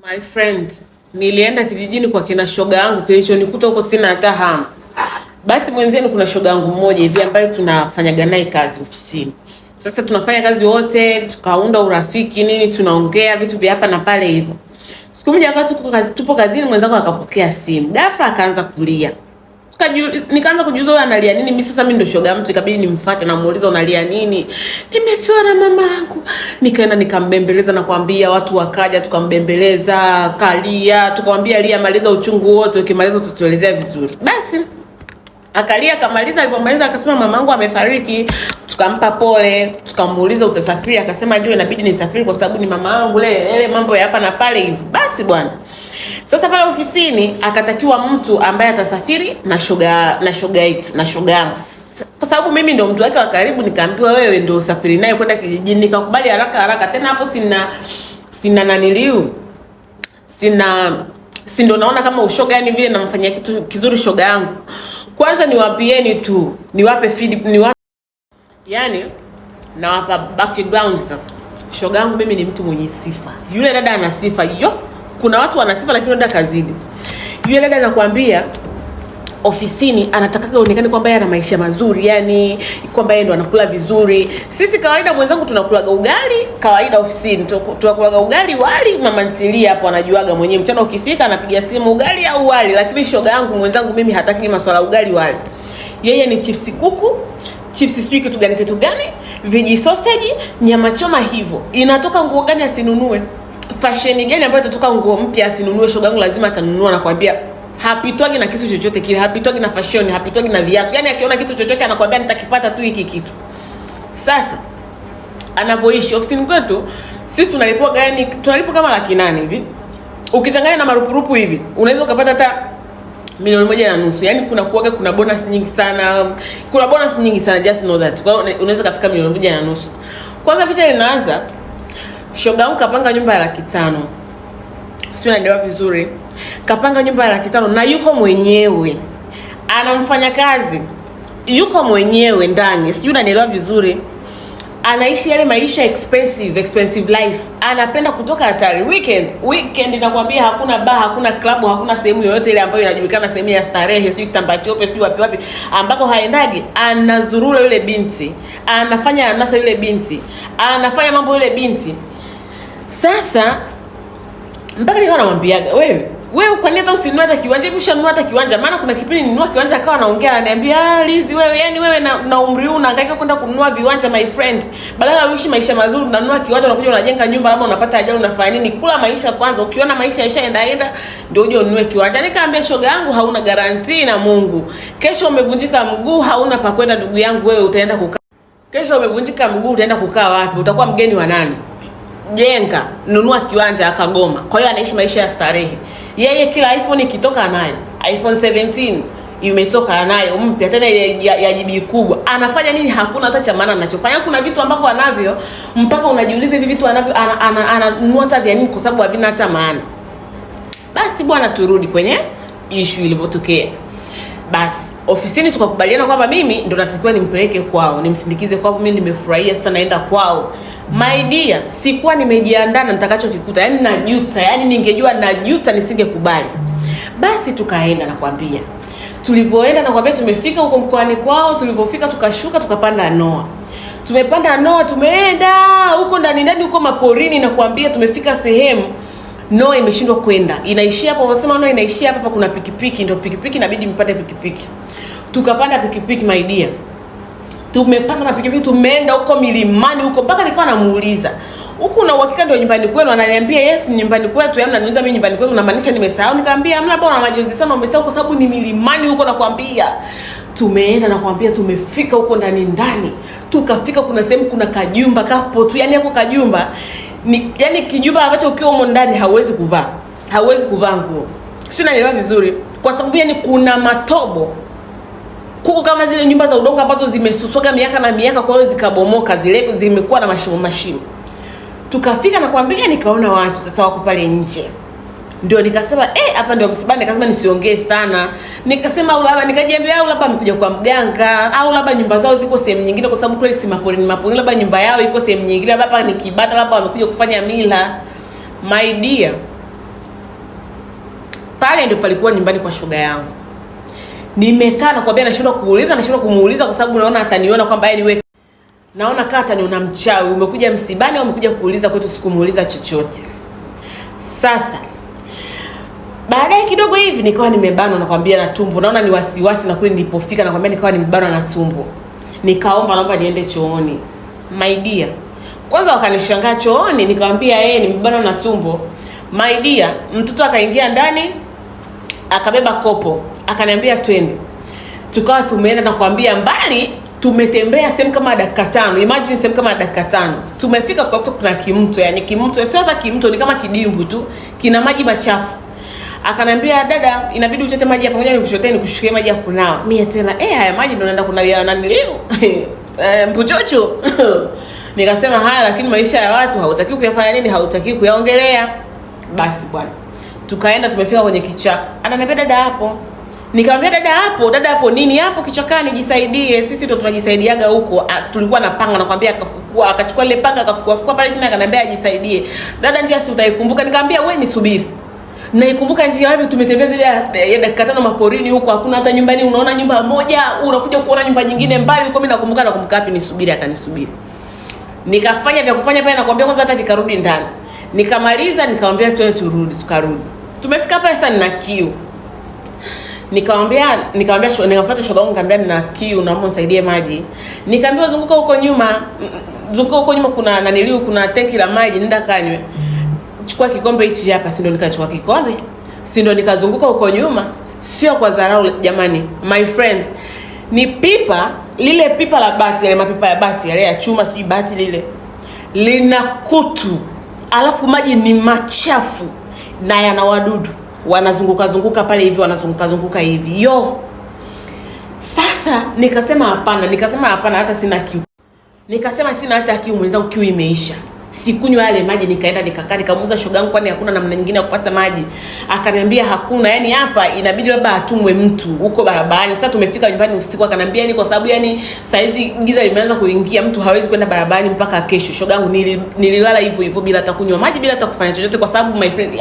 My friend, nilienda kijijini kwa kina shoga yangu, kilichonikuta huko sina hata hamu. Basi mwenzenu kuna shoga yangu mmoja hivi ambaye tunafanyaga naye kazi ofisini. Sasa tunafanya kazi wote, tukaunda urafiki nini, tunaongea vitu vya hapa na pale hivyo. Siku moja wakati tupo kazini, mwenzangu akapokea simu. Ghafla akaanza kulia. Nikaanza kujiuliza wewe analia nini? Mimi ndio shoga mtu, ikabidi nimfuate na muuliza unalia nini? Nimefiwa na mama yangu. Nikaenda nikambembeleza na kuambia watu wakaja tukambembeleza, kalia, tukamwambia lia, maliza uchungu wote, ukimaliza utatuelezea vizuri. Basi akalia akamaliza, alipomaliza akasema mamangu amefariki. Tukampa pole, tukamuuliza utasafiri, akasema ndio inabidi nisafiri kwa sababu ni mama yangu, lele mambo ya hapa na pale hivi. Basi bwana. Sasa pale ofisini akatakiwa mtu ambaye atasafiri na shoga yetu na shoga yangu. Kwa sababu mimi ndio mtu wake wa karibu, nikaambiwa wewe ndio usafiri naye kwenda kijijini. Nikakubali haraka. Tena hapo sina naniliu. Si ndio naona kama ushoga, yani vile namfanyia kitu kizuri shoga yangu. Kwanza niwapieni tu, niwape feed, yani nawapa background sasa. Shoga yangu mimi ni mtu mwenye sifa. Yule dada ana sifa hiyo. Kuna watu wana sifa lakini dada kazidi. Yule dada anakuambia ofisini anataka aonekane kwamba yeye ana maisha mazuri, yani kwamba yeye ndo anakula vizuri. Sisi kawaida mwenzangu tunakulaga ugali, kawaida ofisini tunakulaga ugali, wali, mama ntilia hapo anajuaga mwenyewe. Mchana ukifika anapiga simu ugali au wali, lakini shoga yangu mwenzangu mimi hataki masuala ugali wali. Yeye ni chips kuku, chips sijui kitu gani, viji sausage, nyama choma hivyo. Inatoka nguo gani asinunue? Fashion gani ambayo itatoka nguo mpya asinunue? Shoga yangu lazima atanunua, nakwambia. Hapitwagi na kitu chochote kile, hapitwagi na fashion, hapitwagi na viatu. Yaani akiona kitu chochote anakuambia nitakipata tu hiki kitu. Sasa anapoishi ofisini kwetu sisi tunalipo gani? Tunalipo kama 800 hivi. Ukichanganya na marupurupu hivi, unaweza ukapata hata 1.5 milioni. Yaani kuna bonus nyingi sana. Kuna bonus nyingi sana, just know that. Kwa hiyo unaweza kufika 1.5 milioni. Kwanza picha inaanza, shoga yangu kapanga nyumba ya 500,000. Sio, naelewa vizuri. Kapanga nyumba ya 500,000 na yuko mwenyewe. Anamfanya kazi. Yuko mwenyewe ndani. Sio, naelewa vizuri. Anaishi yale maisha expensive life. Anapenda kutoka hatari. Weekend nakwambia hakuna bar, hakuna club, hakuna sehemu yoyote ile ambayo inajulikana sehemu ya starehe, sio kitambaa cheupe, sio wapi ambako haendagi. Anazurura yule binti. Anafanya anasa yule binti. Anafanya mambo yule binti. Sasa mpaka nikawa namwambiaga wewe kwa nini hata usinunue hata kiwanja hivi? Ushanunua hata kiwanja? Maana kuna kipindi ninunua kiwanja akawa anaongea ananiambia Lizi wewe, yani wewe na umri huu unahangaika kwenda kununua viwanja my friend. Badala uishi maisha mazuri unanunua kiwanja, unakuja unajenga nyumba, labda unapata ajali, unafanya nini? Kula maisha kwanza, ukiona maisha yashaenda ndio uje ununue kiwanja. Nikamwambia shoga yangu hauna guarantee na Mungu. Kesho umevunjika mguu, hauna pa kwenda ndugu yangu, wewe utaenda kukaa. Kesho umevunjika mguu utaenda kukaa wapi? Utakuwa mgeni wa nani? Jenga, nunua kiwanja akagoma. Kwa hiyo anaishi maisha ya starehe. Yeye kila iPhone ikitoka nayo, iPhone 17 imetoka nayo mpya, tena ile ya GB kubwa. Anafanya nini? Hakuna hata cha maana anachofanya. Kuna vitu ambavyo anavyo mpaka unajiuliza hivi vitu anavyo ananunua hata vya nini, kwa sababu havina hata maana. Basi bwana, turudi kwenye issue ilivyotokea. Basi ofisini tukakubaliana kwamba mimi ndo natakiwa nimpeleke kwao, nimsindikize kwao. Mimi nimefurahia sana naenda kwao. My dear, sikuwa nimejiandaa na nitakachokikuta. Yaani najuta, yaani ningejua najuta nisingekubali. Basi tukaenda nakwambia. Tulivyoenda nakwambia tumefika huko mkoani kwao, tulivyofika tukashuka tukapanda Noah. Tumepanda Noah, tumeenda huko ndani huko maporini nakwambia. Tumefika sehemu Noah imeshindwa kwenda. Inaishia hapo, wasema Noah inaishia hapa, kuna pikipiki, ndio pikipiki inabidi mpate pikipiki. Tukapanda pikipiki my dear. Tumepanda na pikipiki tumeenda huko milimani huko, mpaka nikawa namuuliza, "Huko una uhakika ndio nyumbani kwenu?" Ananiambia, "Yes, ni nyumbani kwetu." Yaani ananiuliza mimi nyumbani kwetu unamaanisha nimesahau? Nikamwambia, "Hamna bwana, majonzi sana umesahau kwa sababu ni milimani huko nakwambia." Tumeenda nakwambia, tumefika huko ndani. Tukafika kuna sehemu kuna kajumba kapo tu, yani hapo kajumba ni yani kijumba ambacho ukiwa huko ndani hauwezi kuvaa nguo. Sio, naelewa vizuri. Kwa sababu yani kuna matobo. Kuko kama zile nyumba za udongo ambazo zimesuswaga miaka na miaka, kwa hiyo zikabomoka, zile zimekuwa na mashimo. Tukafika nakwambia, nikaona watu sasa wako pale nje. Ndio nikasema hapa ndio msibani. Nikasema nisiongee sana. Nikasema au labda nikajiambia au labda amekuja kwa mganga, au labda nyumba zao ziko sehemu nyingine, kwa sababu kweli si maporini, labda nyumba yao iko sehemu nyingine, labda hapa ni kibanda, labda wamekuja kufanya mila. My dear, Pale ndio palikuwa nyumbani kwa shoga yangu. Nimekaa na kwambia nashindwa kumuuliza kwa sababu naona ataniona kwamba yeye niwe naona kama ataniona mchawi, umekuja msibani au umekuja kuuliza kwetu. Sikumuuliza chochote. Sasa baadaye kidogo hivi nikawa nimebanwa na kwambia na tumbo. Naona ni wasiwasi na kule nilipofika na kwambia nikawa nimebanwa na tumbo. Naomba niende chooni. My dear. Kwanza wakanishangaa chooni, nikamwambia nimebanwa na tumbo. My dear, mtoto akaingia ndani, akabeba kopo, akaniambia twende. Tukawa tumeenda na kwambia mbali, tumetembea sehemu kama dakika 5. Imagine sehemu kama dakika 5. Tumefika tukakuta kuna kimto, yani kimto, sio hata kimto, ni kama kidimbu tu, kina maji machafu. Akaniambia dada, inabidi uchote maji hapa, ngoja nikuchotee nikushukie maji ya kunawa. Mimi tena haya maji ndio naenda kunawia nani leo? Mpuchocho. Nikasema haya, lakini maisha ya watu hautaki kuyafanya nini, hautaki kuyaongelea. Basi bwana. Tukaenda tumefika kwenye kichaka. Ananiambia dada hapo. Nikamwambia dada hapo nini hapo kichakani, jisaidie. Sisi ndio tunajisaidiaga huko. Tulikuwa na panga, nakwambia akachukua ile panga akafukua pale chini, akaniambia ajisaidie. Dada, njia si utaikumbuka? Nikamwambia wewe nisubiri. Naikumbuka njia wapi? Tumetembea zile ya dakika 5 maporini huko, hakuna hata nyumbani. Unaona nyumba moja, unakuja kuona nyumba nyingine mbali huko. Mimi nakumbuka wapi nisubiri, akanisubiri. Nikafanya vya kufanya pale, nakwambia kwanza hata vikarudi ndani. Nikamaliza, nikamwambia turudi, tukarudi. Tumefika pale sasa, nina kiu. Nikamfuata shoga wangu, nikamwambia nina kiu, naomba unisaidie maji. Nikamwambia zunguka huko nyuma kuna kuna tenki la maji, nenda kanywe. Chukua kikombe hichi hapa. Si ndo nikachukua kikombe? Si ndo nikazunguka huko nyuma? Sio kwa dharau jamani, my friend. Ni pipa, lile pipa la bati, yale mapipa ya bati, yale ya chuma sijui bati lile. Lina kutu. Alafu maji ni machafu na yana wadudu. Wanazunguka pale hivi. Sasa nikasema hapana, hata sina kiu. Nikasema sina hata kiu, mwenzangu kiu imeisha. Sikunywa yale maji, nikaenda nikakaa, nikamuuliza shoga yangu kwani hakuna namna nyingine ya kupata maji. Akaniambia hakuna, yani hapa inabidi labda atumwe mtu huko barabarani. Sasa tumefika nyumbani usiku, akaniambia ni kwa sababu yani saizi giza limeanza kuingia, mtu hawezi kwenda barabarani mpaka kesho. Shoga yangu nililala hivyo bila hata kunywa maji, bila hata kufanya chochote, kwa sababu my friend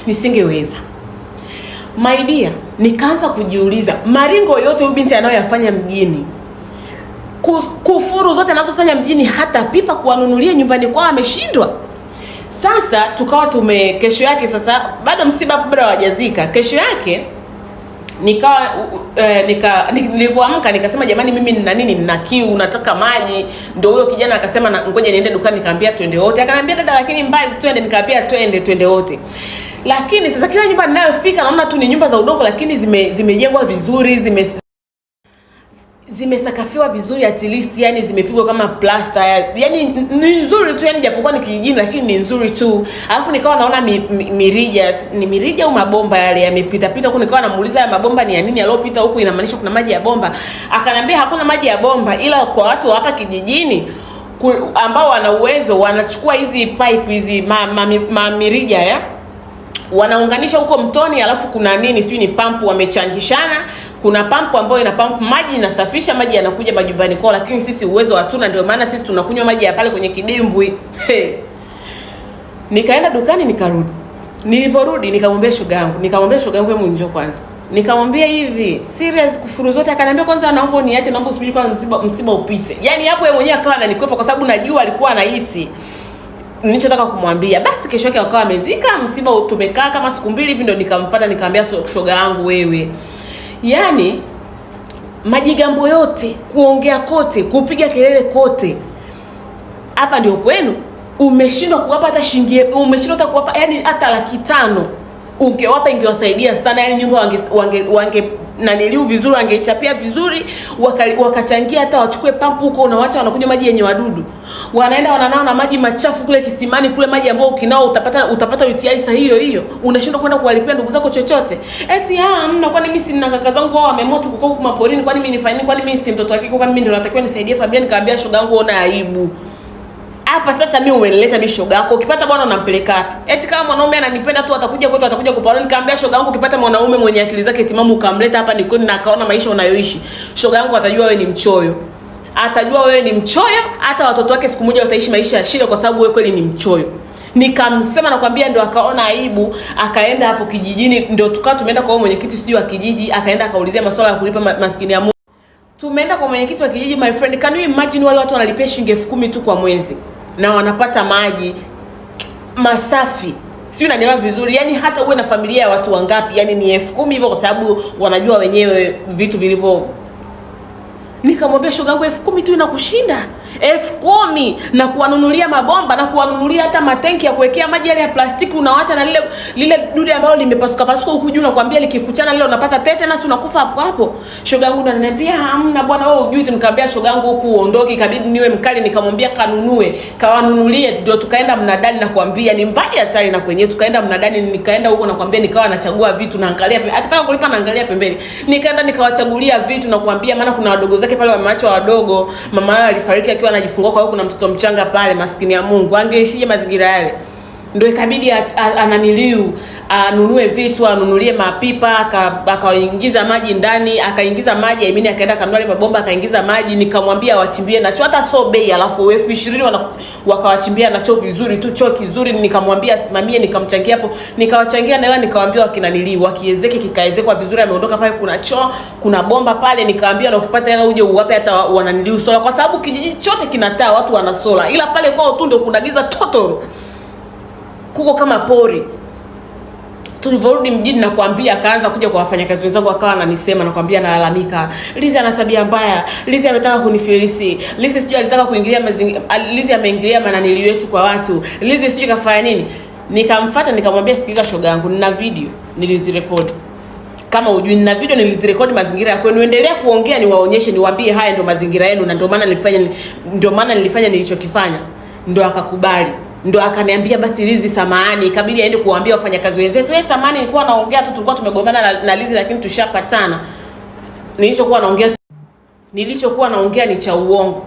nisingeweza. My dear, nikaanza kujiuliza maringo yote huyu binti anayoyafanya mjini, kufuru zote anazofanya mjini, hata pipa kuwanunulia nyumbani kwao ameshindwa. Sasa tukawa kesho yake, sasa bado msiba hapo bado hawajazika. Kesho yake nilivyoamka nikasema jamani, mimi nina kiu, nataka maji. Ndio huyo kijana akasema ngoja niende dukani. Nikamwambia twende wote. Akaniambia dada, lakini mbali twende. Nikamwambia twende wote. Lakini sasa kila nyumba ninayofika naona tu ni nyumba za udongo, lakini zimejengwa vizuri, zimesakafiwa vizuri, at least yani zimepigwa kama plaster, yani ni nzuri tu, yani japokuwa ni kijijini lakini ni nzuri tu. Alafu nikawa naona mirija au mabomba yale yamepita huko. Nikawa namuuliza ya mabomba ni ya nini yalopita huko, inamaanisha kuna maji ya bomba? Akaniambia hakuna maji ya bomba, ila kwa watu hapa kijijini ambao wana uwezo wanachukua hizi pipe hizi mirija ya wanaunganisha huko mtoni, alafu kuna sijui ni pampu wamechangishana. Kuna pampu ambayo ina pampu maji, inasafisha maji, yanakuja majumbani kwao, lakini sisi uwezo hatuna, ndio maana sisi tunakunywa maji ya pale kwenye kidimbwi. Nikaenda dukani nikarudi. Nilivorudi nikamwambia shoga yangu hebu njoo kwanza. Nikamwambia hivi, serious kufuru zote? Akaniambia kwanza naomba niache, naomba usubiri kwanza msiba upite. Yaani hapo yeye mwenyewe akawa ananikwepa kwa sababu najua alikuwa anahisi nilichotaka kumwambia. Basi kesho yake akawa amezika msiba, tumekaa kama siku 2 hivi, ndio nikamfuata nikamwambia shoga yangu wewe, yani majigambo yote, kuongea kote, kupiga kelele kote, hapa ndio kwenu? Umeshindwa kuwapa hata shilingi, umeshindwa hata kuwapa yani hata 500. Ungewapa ingewasaidia sana, yani nyumba wange naniliu vizuri, wangechapia vizuri, wakachangia hata wachukue pampu huko, unaacha wanakunywa maji yenye wadudu. Wanaenda wananao na maji machafu kule kisimani kule, maji ambayo ukinao utapata UTI saa hiyo. Unashindwa kwenda kuwalipia ndugu zako chochote. Eti hamna, kwani mimi sina kaka zangu wao wamemoto kuko huko maporini, kwani mimi nifanye nini? Kwani mimi si mtoto wake? Kwani mimi ndio natakiwa nisaidie familia? Nikamwambia shoga yangu, ona aibu. Hapa sasa mimi umenileta mimi shoga yako. Ukipata bwana unampeleka wapi? Eti kama mwanaume ananipenda tu atakuja kwetu, atakuja kuparoni. Nikamwambia shoga yangu, ukipata mwanaume mwenye akili zake timamu ukamleta hapa nikoni na akaona maisha unayoishi, shoga yangu atajua wewe ni mchoyo. Atajua wewe ni mchoyo, hata watoto wake siku moja wataishi maisha ya shida kwa sababu wewe kweli ni mchoyo. Nikamsema nakwambia, ndio akaona aibu, akaenda hapo kijijini, ndio tukao tumeenda kwa mwenyekiti sijui wa kijiji, akaenda akaulizia masuala ya kulipa maskini ya Mungu. Tumeenda kwa mwenyekiti wa kijiji, my friend, can you imagine wale watu wanalipia shilingi 10,000 tu kwa mwezi na wanapata maji masafi. Sio, unanielewa vizuri? Yani hata uwe na familia ya watu wangapi, yani ni 10,000 hivyo, kwa sababu wanajua wenyewe vitu vilivyo. Nikamwambia shoga yangu 10,000 tu inakushinda? 10,000 na kuwanunulia mabomba na kuwanunulia hata matenki ya kuwekea maji yale ya plastiki, unawaacha na lile dude ambalo limepasuka huku juu, nakwambia likikuchana lile unapata tetanus, unakufa hapo hapo. Shoga yangu ananiambia hamna bwana, wewe hujui. Nikamwambia shoga yangu huku uondoke, ikabidi niwe mkali, nikamwambia kanunue, kawanunulie. Ndio tukaenda mnadani, nakwambia ni mbali hatari na kwenyewe. Tukaenda mnadani, nikaenda huko nakwambia, nikawa nachagua vitu, naangalia akitaka kulipa naangalia pembeni. Nikaenda nikawachagulia vitu, nakwambia, maana kuna wadogo zake pale wameachwa wadogo, mama yao alifariki akiwa anajifungua, kwa hiyo kuna mtoto mchanga pale, maskini ya Mungu, angeishije mazingira yale. Ndio ikabidi ananiliu anunue vitu, anunulie mapipa, akaingiza maji ndani, akaingiza maji Aimini, akaenda akanunua mabomba, akaingiza maji. Nikamwambia wachimbie na choo, hata so bei, alafu 20,000 wakawachimbia na choo vizuri tu, choo kizuri. Nikamwambia simamie, nikamchangia hapo, nikawachangia na hela, nikamwambia wakinaniliu wakiezeke, kikaezekwa vizuri. Ameondoka pale, kuna choo, kuna bomba pale. Nikamwambia na ukipata hela uje uwape hata wananiliu sola, kwa sababu kijiji chote kinataa watu wana sola, ila pale kwao tu ndio kuna giza total, kuko kama pori. Tulivyorudi mjini, nakwambia, akaanza kuja kwa wafanyakazi wenzangu, akawa ananisema, nakwambia, nalalamika, Lizi ana tabia mbaya, Lizi ametaka kunifilisi, Lizi sijui alitaka kuingilia Lizi ameingilia mananili yetu kwa watu, Lizi sijui kafanya nini. Nikamfuata nikamwambia, sikiliza shoga yangu, nina video nilizirekodi, kama ujui nina video nilizirekodi mazingira ya kwenu, endelea kuongea, niwaonyeshe, niwaambie haya ndio mazingira yenu, na ndio maana nilifanya nilichokifanya. Ndio akakubali. Ndio akaniambia basi Lizi samahani, ikabidi aende kuambia wafanyakazi wenzetu, samahani, nilikuwa naongea tu, tulikuwa tumegombana na Lizi, lakini tushapatana. Nilichokuwa naongea ni cha uongo.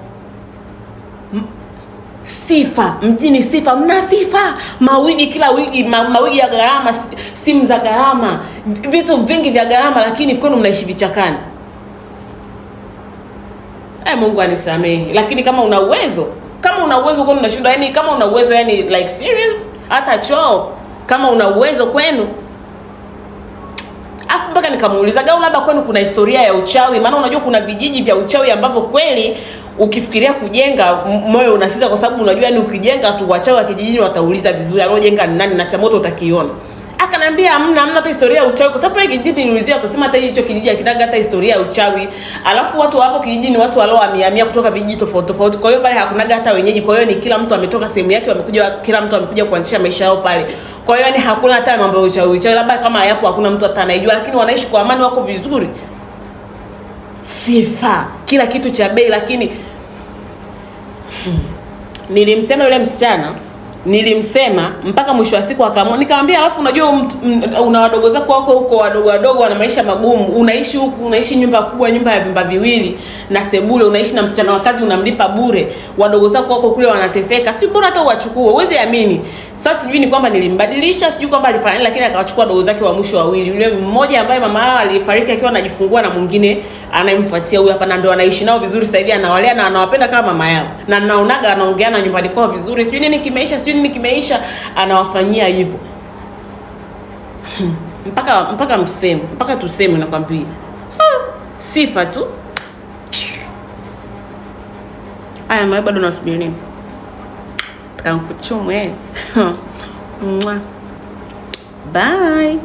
Sifa mjini, sifa, mna sifa, mawigi kila wigi, mawigi ya gharama, simu za gharama, vitu vingi vya gharama, lakini kwenu mnaishi vichakani. Mungu anisamehe, lakini kama una uwezo kwenu unashinda, yani kama una uwezo, yani like serious, hata choo kama una uwezo kwenu. Afu mpaka nikamuuliza, gau labda kwenu kuna historia ya uchawi? Maana unajua kuna vijiji vya uchawi ambavyo kweli ukifikiria kujenga moyo unasita, kwa sababu unajua yani ukijenga tu wachawi wa kijijini watauliza vizuri aliojenga ni nani, na cha moto utakiona. Akanambia hamna hata historia ya uchawi, kwa sababu ile kijiji niliulizia kusema hata hicho kijiji hakinaga hata historia ya uchawi. Alafu watu hapo kijijini watu waliohamia kutoka vijiji tofauti tofauti, kwa hiyo pale hakunaga hata wenyeji. Kwa hiyo ni kila mtu ametoka sehemu yake, wamekuja, kila mtu amekuja kuanzisha maisha yao pale. Kwa hiyo yani hakuna hata mambo ya uchawi, labda kama hayapo hakuna mtu hata anayejua, lakini wanaishi kwa amani, wako vizuri. Sifa kila kitu cha bei, lakini nilimsema yule msichana, nilimsema mpaka mwisho wa siku akaamua. Nikamwambia, alafu unajua una wadogo zako wako huko wadogo wana maisha magumu, unaishi huku, unaishi nyumba kubwa, nyumba ya vyumba viwili na sebule, unaishi na msichana wa kazi unamlipa bure, wadogo zako wako kule wanateseka, si bora hata uwachukue? Uweze amini. Sasa sijui ni kwamba nilimbadilisha, sijui kwamba alifanya, lakini akawachukua wadogo zake wa mwisho wawili, yule mmoja ambaye mama yao alifariki akiwa anajifungua, na mwingine anayemfuatia huyu hapa, na ndio anaishi nao vizuri sasa hivi, anawalea na anawapenda kama mama yao, na naonaga anaongeana nyumbani kwao vizuri, sijui nini kimeisha, anawafanyia hivyo. mpaka tuseme, nakwambia sifa tu. Aya, na bado nasubiri nini? Takankuchumwe. Bye.